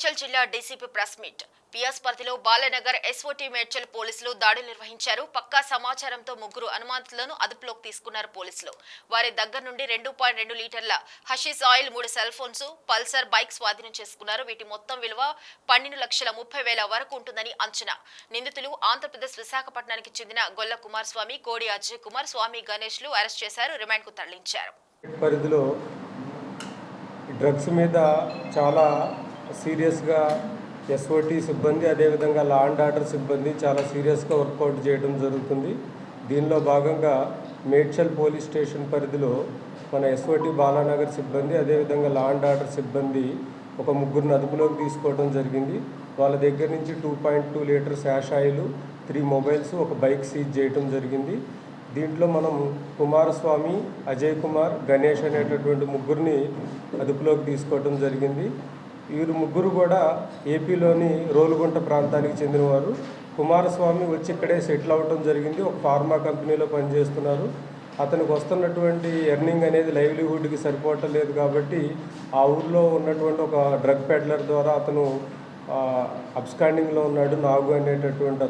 మేడ్చల్ జిల్లా DCP press meet. PS పరిధిలో Balanagar SOT Medchal పోలీసులు దాడులు నిర్వహించారు. పక్కా సమాచారంతో ముగ్గురు అనుమానితులను అదుపులోకి తీసుకున్నారు పోలీసులు. వారి దగ్గర నుండి 2.2 లీటర్ల hashish oil, 3 cell phones, Pulsar bike స్వాధీనం చేసుకున్నారు. వీటి మొత్తం విలువ 12,30,000 వరకు ఉంటుందని అంచనా. నిందితులు ఆంధ్రప్రదేశ్ విశాఖపట్నానికి చెందిన గొల్ల కుమారస్వామి, కోడి అజయ్ కుమార్, స్వామి గణేష్లు అరెస్ట్ చేశారు. రిమాండ్ కు తరలించారు. పరిధిలో డ్రగ్స్ మీద చాలా సీరియస్గా ఎస్ఓటీ సిబ్బంది, అదేవిధంగా లా అండ్ ఆర్డర్ సిబ్బంది చాలా సీరియస్గా వర్కౌట్ చేయడం జరుగుతుంది. దీనిలో భాగంగా మేడ్చల్ పోలీస్ స్టేషన్ పరిధిలో మన ఎస్ఓటీ బాలానగర్ సిబ్బంది, అదేవిధంగా లా అండ్ ఆర్డర్ సిబ్బంది ఒక ముగ్గురిని అదుపులోకి తీసుకోవడం జరిగింది. వాళ్ళ దగ్గర నుంచి 2.2 లీటర్స్ యాష్ ఆయిల్, 3 మొబైల్స్, ఒక బైక్ సీజ్ చేయడం జరిగింది. దీంట్లో మనం కుమారస్వామి, అజయ్ కుమార్, గణేష్ అనేటటువంటి ముగ్గురిని అదుపులోకి తీసుకోవడం జరిగింది. వీరు ముగ్గురు కూడా ఏపీలోని రోలుగుంట ప్రాంతానికి చెందినవారు. కుమారస్వామి వచ్చి ఇక్కడే సెటిల్ అవ్వడం జరిగింది. ఒక ఫార్మా కంపెనీలో పనిచేస్తున్నారు. అతనికి వస్తున్నటువంటి ఎర్నింగ్ అనేది లైవ్లీహుడ్కి సరిపోవటం లేదు కాబట్టి ఆ ఊర్లో ఉన్నటువంటి ఒక డ్రగ్ పెడ్లర్ ద్వారా అతను అబ్స్కాండింగ్లో ఉన్నాడు. నాగు అనేటటువంటి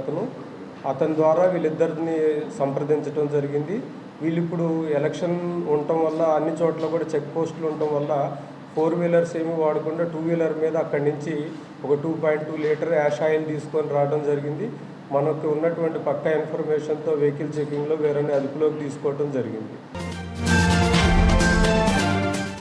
అతని ద్వారా వీళ్ళిద్దరిని సంప్రదించడం జరిగింది. వీళ్ళు ఇప్పుడు ఎలక్షన్ ఉండటం వల్ల అన్ని చోట్ల కూడా చెక్ పోస్టులు ఉండటం వల్ల 4 వీలర్స్ ఏమీ వాడకుండా 2 వీలర్ మీద అక్కడి నుంచి ఒక 2.2 లీటర్ యాష్ ఆయిల్ తీసుకొని రావడం జరిగింది. మనకు ఉన్నటువంటి పక్కా ఇన్ఫర్మేషన్తో వెహికల్ చెకింగ్లో వీరిని అదుపులోకి తీసుకోవడం జరిగింది.